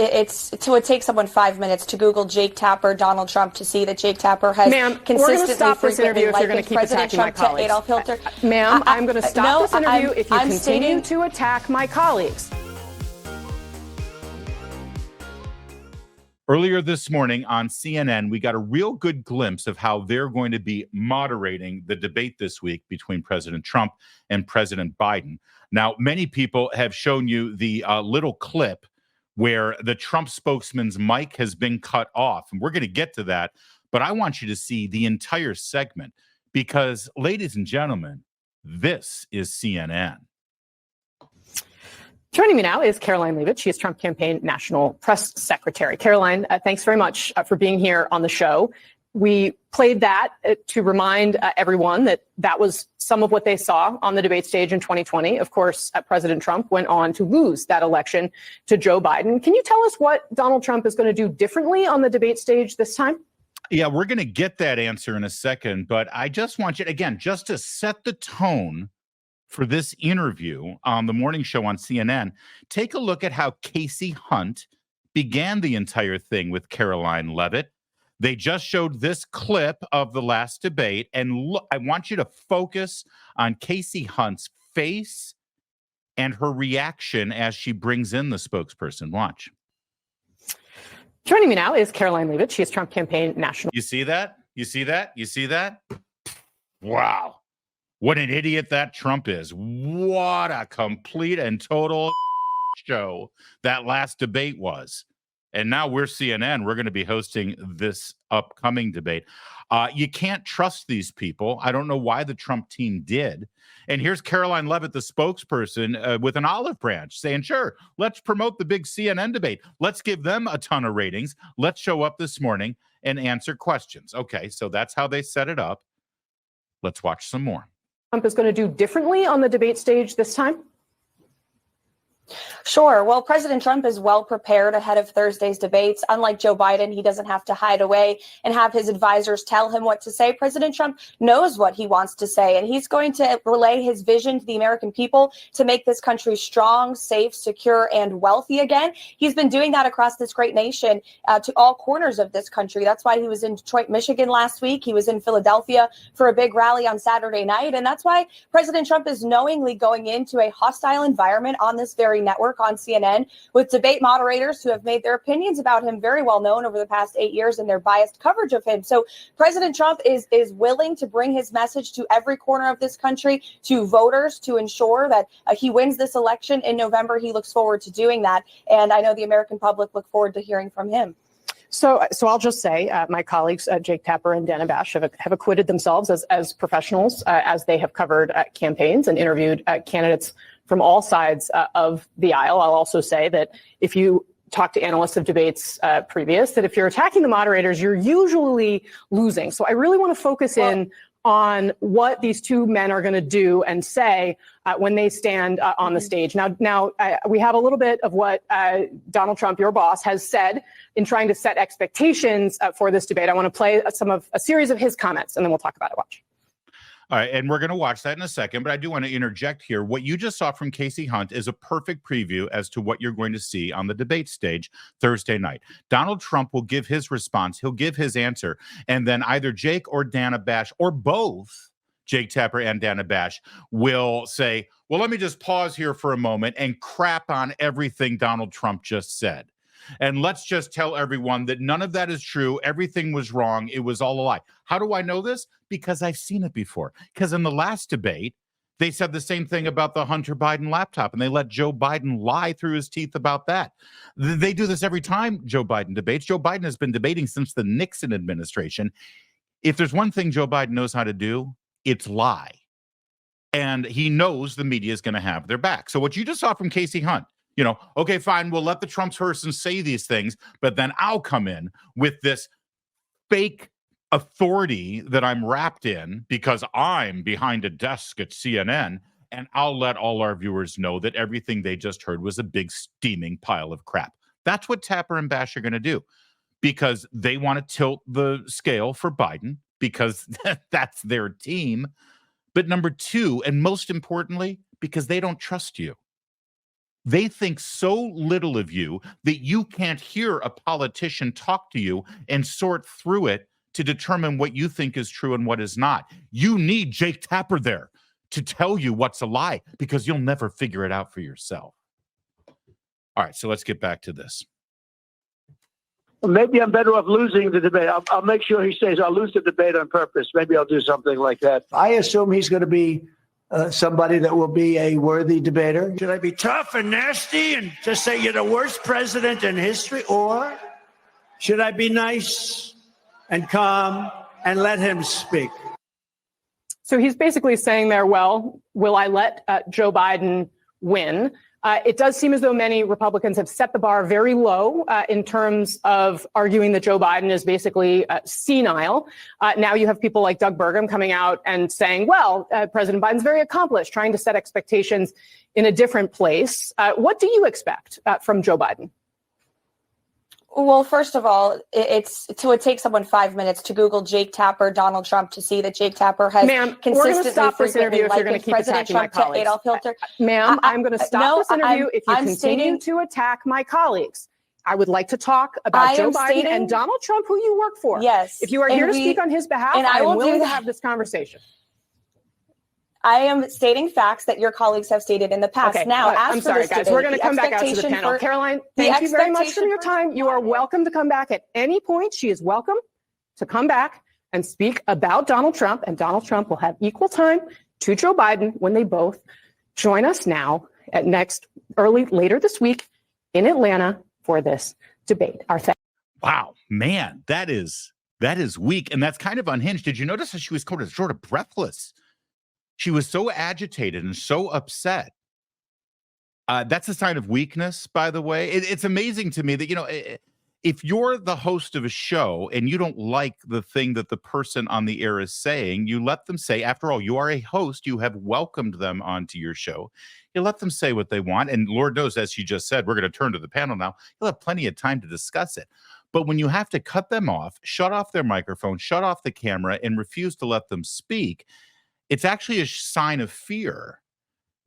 it would take someone 5 minutes to Google Jake Tapper, Donald Trump, to see that Jake Tapper has consistently, we're going to stop this interview if you're going to keep President attacking Trump my colleagues. Adolf Hitler. Ma'am, I'm going to stop this interview if you continue stating to attack my colleagues. Earlier this morning on CNN, we got a real good glimpse of how they're going to be moderating the debate this week between President Trump and President Biden. Now, many people have shown you the little clip where the Trump spokesman's mic has been cut off, and we're going to get to that. But I want you to see the entire segment because, ladies and gentlemen, this is CNN. Joining me now is Karoline Leavitt. She is Trump campaign national press secretary. Karoline, thanks very much for being here on the show. We played that to remind everyone that that was some of what they saw on the debate stage in 2020. Of course, President Trump went on to lose that election to Joe Biden. Can you tell us what Donald Trump is going to do differently on the debate stage this time? Yeah, we're going to get that answer in a second, but I just want you, again, just to set the tone for this interview on the morning show on CNN, take a look at how Kasie Hunt began the entire thing with Karoline Leavitt. They just showed this clip of the last debate, and look, I want you to focus on Kasie Hunt's face and her reaction as she brings in the spokesperson. Watch. Joining me now is Karoline Leavitt. She is Trump campaign national. You see that? You see that? You see that? Wow. What an idiot that Trump is. What a complete and total show that last debate was. And now we're CNN. We're going to be hosting this upcoming debate. You can't trust these people. I don't know why the Trump team did. And here's Karoline Leavitt, the spokesperson, with an olive branch saying, sure, let's promote the big CNN debate. Let's give them a ton of ratings. Let's show up this morning and answer questions. Okay, so that's how they set it up. Let's watch some more. Trump is going to do differently on the debate stage this time? Sure. Well, President Trump is well prepared ahead of Thursday's debates. Unlike Joe Biden, he doesn't have to hide away and have his advisors tell him what to say. President Trump knows what he wants to say, and he's going to relay his vision to the American people to make this country strong, safe, secure, and wealthy again. He's been doing that across this great nation to all corners of this country. That's why he was in Detroit, Michigan last week. He was in Philadelphia for a big rally on Saturday night. And that's why President Trump is knowingly going into a hostile environment on this very network on CNN with debate moderators who have made their opinions about him very well known over the past 8 years and their biased coverage of him. So President Trump is willing to bring his message to every corner of this country, to voters, to ensure that he wins this election in November. He looks forward to doing that. And I know the American public look forward to hearing from him. So I'll just say my colleagues, Jake Tapper and Dana Bash, have acquitted themselves as professionals as they have covered campaigns and interviewed candidates from all sides of the aisle. I'll also say that if you talk to analysts of debates previous, that if you're attacking the moderators, you're usually losing. So I really want to focus in on what these two men are going to do and say when they stand on the stage. Now, we have a little bit of what Donald Trump, your boss, has said in trying to set expectations for this debate. I want to play a series of his comments, and then we'll talk about it. Watch. All right, and we're going to watch that in a second, but I do want to interject here. What you just saw from Kasie Hunt is a perfect preview as to what you're going to see on the debate stage Thursday night. Donald Trump will give his response. He'll give his answer, and then either Jake or Dana Bash, or both, Jake Tapper and Dana Bash, will say, well, let me just pause here for a moment and crap on everything Donald Trump just said. And let's just tell everyone that none of that is true. Everything was wrong. It was all a lie. How do I know this? Because I've seen it before. Because in the last debate, they said the same thing about the Hunter Biden laptop, and they let Joe Biden lie through his teeth about that. They do this every time Joe Biden debates. Joe Biden has been debating since the Nixon administration. If there's one thing Joe Biden knows how to do, it's lie. And he knows the media is going to have their back. So what you just saw from Kasie Hunt, okay, fine, we'll let the Trump person say these things, but then I'll come in with this fake authority that I'm wrapped in because I'm behind a desk at CNN, and I'll let all our viewers know that everything they just heard was a big steaming pile of crap. That's what Tapper and Bash are going to do because they want to tilt the scale for Biden because that's their team. But number two, and most importantly, because they don't trust you. They think so little of you that you can't hear a politician talk to you and sort through it to determine what you think is true and what is not. You need Jake Tapper there to tell you what's a lie, because you'll never figure it out for yourself. All right, so let's get back to this. Maybe I'm better off losing the debate. I'll make sure he says I'll lose the debate on purpose. Maybe I'll do something like that. I assume he's going to be somebody that will be a worthy debater. Should I be tough and nasty and just say you're the worst president in history? Or should I be nice and calm and let him speak? So he's basically saying there, well, will I let Joe Biden win? It does seem as though many Republicans have set the bar very low in terms of arguing that Joe Biden is basically senile. Now you have people like Doug Burgum coming out and saying, well, President Biden's very accomplished, trying to set expectations in a different place. What do you expect from Joe Biden? Well, first of all, it would take someone 5 minutes to Google Jake Tapper, Donald Trump, to see that Jake Tapper has consistently stop this interview if you're going to keep President attacking Trump my colleagues. Adolf Hitler. Ma'am, I'm going to stop this interview if you I'm continue to attack my colleagues. I would like to talk about Joe Biden and Donald Trump, who you work for. Yes. If you are here to speak on his behalf, I am willing to have this conversation. I am stating facts that your colleagues have stated in the past. Okay. Now, I'm sorry, guys. We're going to come back out to the panel. Karoline, thank you very much for your time. You are welcome to come back at any point. She is welcome to come back and speak about Donald Trump, and Donald Trump will have equal time to Joe Biden when they both join us now at later this week in Atlanta for this debate. Wow, man, that is weak, and that's kind of unhinged. Did you notice how she was sort of breathless? She was so agitated and so upset. That's a sign of weakness, by the way. It's amazing to me that, you know, if you're the host of a show and you don't like the thing that the person on the air is saying, you let them say. After all, you are a host. You have welcomed them onto your show. You let them say what they want. And Lord knows, as she just said, we're going to turn to the panel now. You'll have plenty of time to discuss it. But when you have to cut them off, shut off their microphone, shut off the camera, and refuse to let them speak, it's actually a sign of fear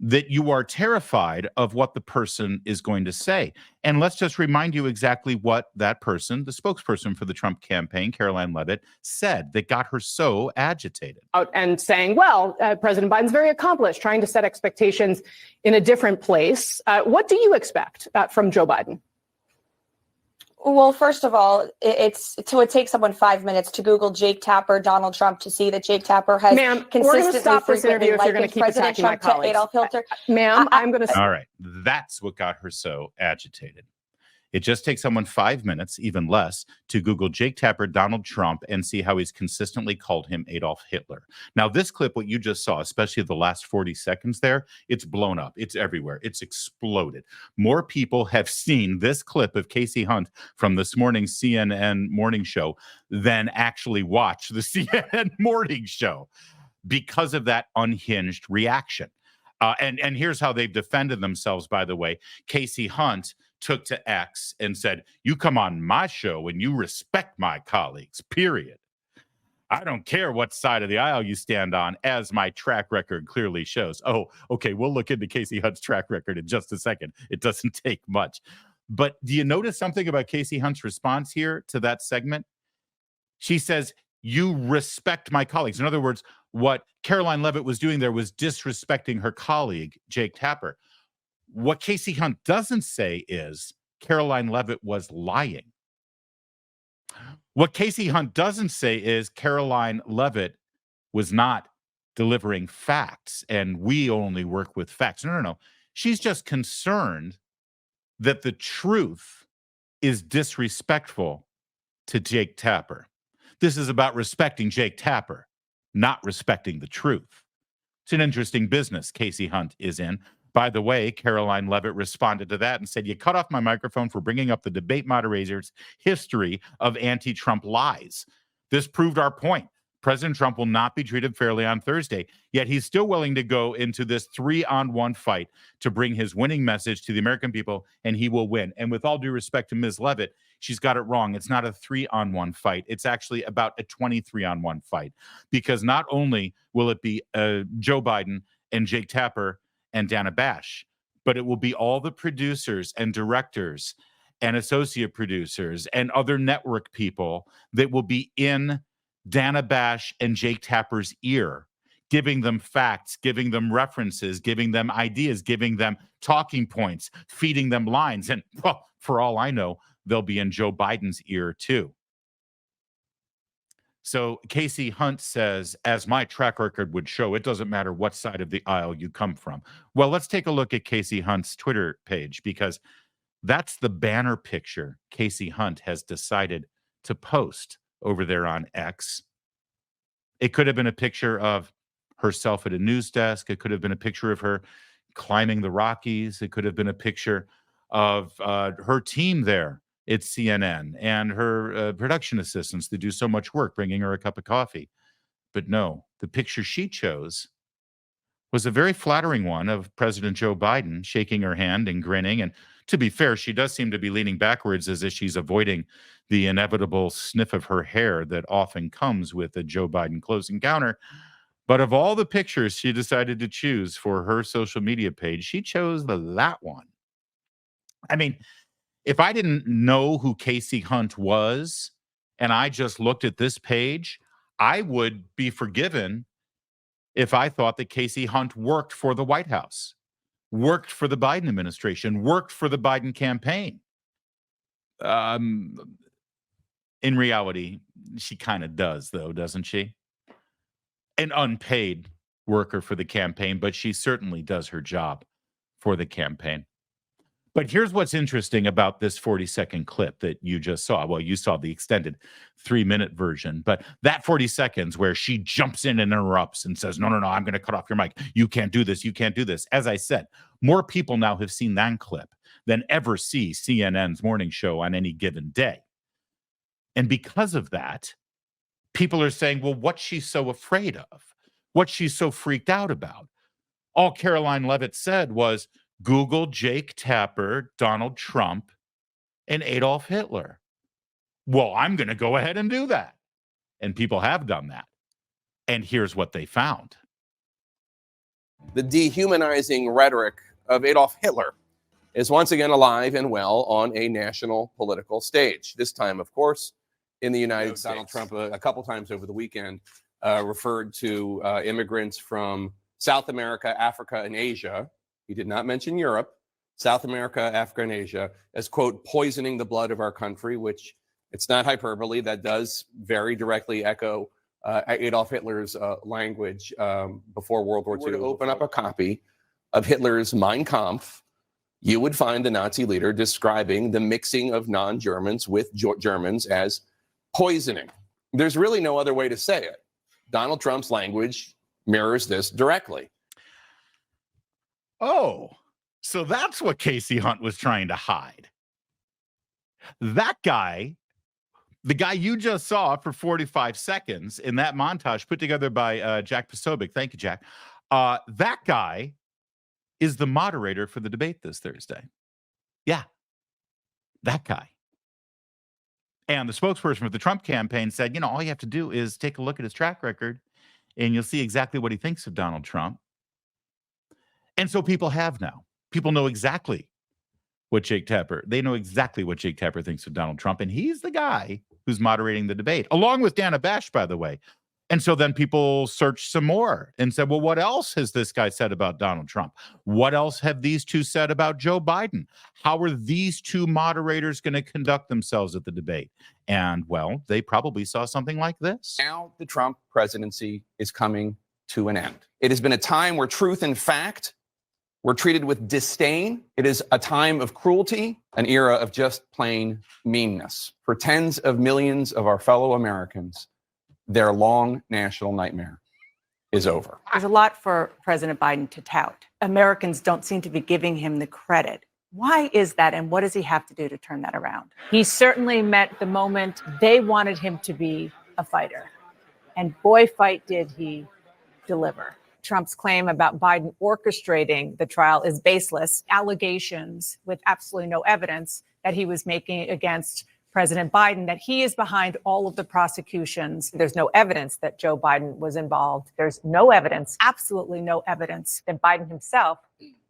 that you are terrified of what the person is going to say. And let's just remind you exactly what that person, the spokesperson for the Trump campaign, Karoline Leavitt, said that got her so agitated. And saying, well, President Biden's very accomplished, trying to set expectations in a different place. What do you expect from Joe Biden? Well, first of all, it would take someone 5 minutes to Google Jake Tapper, Donald Trump, to see that Jake Tapper has consistently stop this interview if you're going to keep President attacking my Trump colleagues. Adolf Hitler. Ma'am, I'm going to. All right, that's what got her so agitated. It just takes someone 5 minutes, even less, to Google Jake Tapper, Donald Trump, and see how he's consistently called him Adolf Hitler. Now, this clip, what you just saw, especially the last 40 seconds there, it's blown up. It's everywhere. It's exploded. More people have seen this clip of Kasie Hunt from this morning's CNN morning show than actually watch the CNN morning show because of that unhinged reaction. And here's how they've defended themselves, by the way. Kasie Hunt took to X and said, you come on my show and you respect my colleagues, period. I don't care what side of the aisle you stand on, as my track record clearly shows. Oh, okay, we'll look into Kasie Hunt's track record in just a second. It doesn't take much. But do you notice something about Kasie Hunt's response here to that segment? She says, you respect my colleagues. In other words, what Karoline Leavitt was doing there was disrespecting her colleague, Jake Tapper. What Kasie Hunt doesn't say is Karoline Leavitt was lying. What Kasie Hunt doesn't say is Karoline Leavitt was not delivering facts and we only work with facts. No. She's just concerned that the truth is disrespectful to Jake Tapper. This is about respecting Jake Tapper, not respecting the truth. It's an interesting business Kasie Hunt is in. By the way, Karoline Leavitt responded to that and said, you cut off my microphone for bringing up the debate moderator's history of anti-Trump lies. This proved our point. President Trump will not be treated fairly on Thursday, yet he's still willing to go into this 3-on-1 fight to bring his winning message to the American people, and he will win. And with all due respect to Ms. Leavitt, she's got it wrong. It's not a 3-on-1 fight. It's actually about a 23-on-1 fight, because not only will it be Joe Biden and Jake Tapper and Dana Bash, but it will be all the producers and directors and associate producers and other network people that will be in Dana Bash and Jake Tapper's ear, giving them facts, giving them references, giving them ideas, giving them talking points, feeding them lines. And, well, for all I know, they'll be in Joe Biden's ear too. So Kasie Hunt says, as my track record would show, it doesn't matter what side of the aisle you come from. Well, let's take a look at Kasie Hunt's Twitter page, because that's the banner picture Kasie Hunt has decided to post over there on X. It could have been a picture of herself at a news desk. It could have been a picture of her climbing the Rockies. It could have been a picture of her team there at CNN and her production assistants that do so much work bringing her a cup of coffee. But no, the picture she chose was a very flattering one of President Joe Biden shaking her hand and grinning. And to be fair, she does seem to be leaning backwards as if she's avoiding the inevitable sniff of her hair that often comes with a Joe Biden close encounter. But of all the pictures she decided to choose for her social media page, she chose that one. I mean, if I didn't know who Kasie Hunt was and I just looked at this page, I would be forgiven if I thought that Kasie Hunt worked for the White House, worked for the Biden administration, worked for the Biden campaign. In reality, she kind of does, though, doesn't she? An unpaid worker for the campaign, but she certainly does her job for the campaign. But here's what's interesting about this 40-second clip that you just saw. Well, you saw the extended 3-minute version, but that 40 seconds where she jumps in and interrupts and says, no, I'm going to cut off your mic. You can't do this. You can't do this. As I said, more people now have seen that clip than ever see CNN's morning show on any given day. And because of that, people are saying, well, what's she so afraid of? What's she so freaked out about? All Karoline Leavitt said was, Google Jake Tapper, Donald Trump, and Adolf Hitler. Well, I'm going to go ahead and do that. And people have done that. And here's what they found. The dehumanizing rhetoric of Adolf Hitler is once again alive and well on a national political stage. This time, of course, in the United States. Donald Trump, a couple times over the weekend, referred to immigrants from South America, Africa, and Asia. He did not mention Europe, South America, Africa, and Asia as, quote, poisoning the blood of our country, which it's not hyperbole. That does very directly echo Adolf Hitler's language before World War II. To open up a copy of Hitler's Mein Kampf, you would find the Nazi leader describing the mixing of non-Germans with Germans as poisoning. There's really no other way to say it. Donald Trump's language mirrors this directly. Oh, so that's what Kasie Hunt was trying to hide. That guy, the guy you just saw for 45 seconds in that montage put together by Jack Posobiec. Thank you, Jack. That guy is the moderator for the debate this Thursday. Yeah, that guy. And the spokesperson for the Trump campaign said, all you have to do is take a look at his track record and you'll see exactly what he thinks of Donald Trump. And so people have now. People know exactly what Jake Tapper, they know exactly what Jake Tapper thinks of Donald Trump. And he's the guy who's moderating the debate, along with Dana Bash, by the way. And so then people searched some more and said, well, what else has this guy said about Donald Trump? What else have these two said about Joe Biden? How are these two moderators going to conduct themselves at the debate? And, well, they probably saw something like this. Now the Trump presidency is coming to an end. It has been a time where truth and fact were treated with disdain. It is a time of cruelty, an era of just plain meanness. For tens of millions of our fellow Americans, their long national nightmare is over. There's a lot for President Biden to tout. Americans don't seem to be giving him the credit. Why is that, and what does he have to do to turn that around? He certainly met the moment they wanted him to be a fighter. And boy, fight did he deliver. Trump's claim about Biden orchestrating the trial is baseless. Allegations with absolutely no evidence that he was making against President Biden, that he is behind all of the prosecutions. There's no evidence that Joe Biden was involved. There's no evidence, absolutely no evidence that Biden himself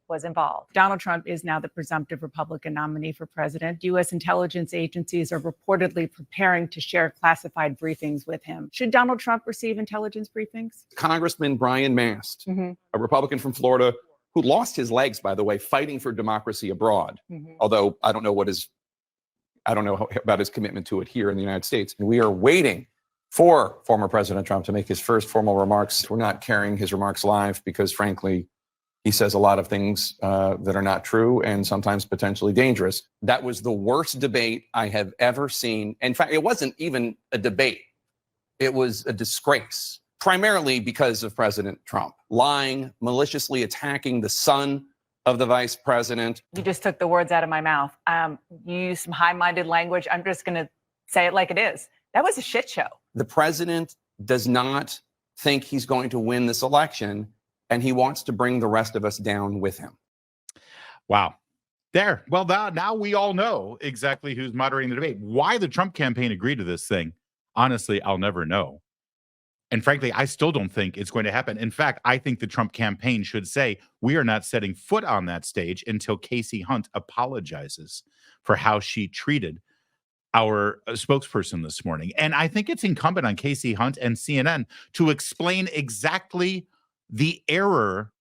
was involved. Donald Trump is now the presumptive Republican nominee for president. U.S. intelligence agencies are reportedly preparing to share classified briefings with him. Should Donald Trump receive intelligence briefings? Congressman Brian Mast, a Republican from Florida, who lost his legs, by the way, fighting for democracy abroad. Although I don't know about his commitment to it here in the United States. And we are waiting for former President Trump to make his first formal remarks. We're not carrying his remarks live because, frankly, he says a lot of things that are not true and sometimes potentially dangerous. That was the worst debate I have ever seen. In fact, it wasn't even a debate. It was a disgrace, primarily because of President Trump lying, maliciously attacking the son of the vice president. You just took the words out of my mouth. You used some high-minded language. I'm just going to say it like it is. That was a shit show. The president does not think he's going to win this election, and he wants to bring the rest of us down with him. Wow. There. Well, now we all know exactly who's moderating the debate. Why the Trump campaign agreed to this thing, honestly, I'll never know. And frankly, I still don't think it's going to happen. In fact, I think the Trump campaign should say, we are not setting foot on that stage until Kasie Hunt apologizes for how she treated our spokesperson this morning. And I think it's incumbent on Kasie Hunt and CNN to explain exactly the error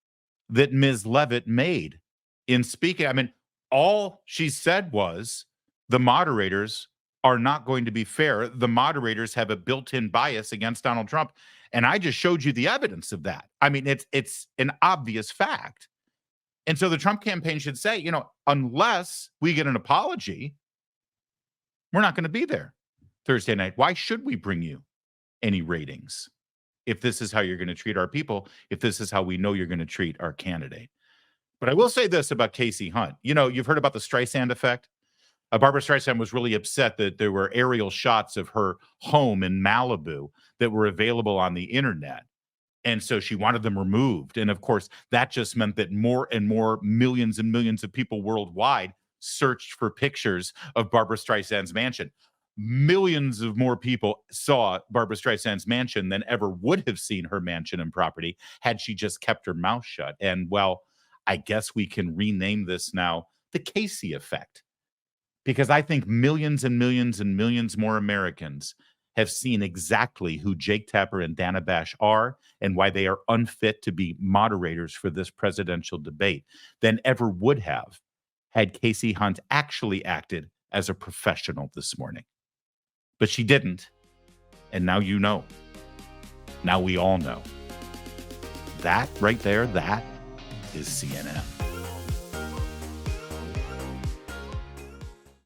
that Ms. Leavitt made in speaking. I mean, all she said was the moderators are not going to be fair. The moderators have a built-in bias against Donald Trump. And I just showed you the evidence of that. I mean, it's an obvious fact. And so the Trump campaign should say, unless we get an apology, we're not going to be there Thursday night. Why should we bring you any ratings if this is how you're going to treat our people, if this is how we know you're going to treat our candidate? But I will say this about Kasie Hunt. You've heard about the Streisand effect. Barbara Streisand was really upset that there were aerial shots of her home in Malibu that were available on the internet. And so she wanted them removed. And of course, that just meant that more and more millions and millions of people worldwide searched for pictures of Barbara Streisand's mansion. Millions of more people saw Barbara Streisand's mansion than ever would have seen her mansion and property had she just kept her mouth shut. And well, I guess we can rename this now the Kasie effect, because I think millions and millions and millions more Americans have seen exactly who Jake Tapper and Dana Bash are and why they are unfit to be moderators for this presidential debate than ever would have had Kasie Hunt actually acted as a professional this morning. But she didn't. And now you know. Now we all know. That right there, that is CNN.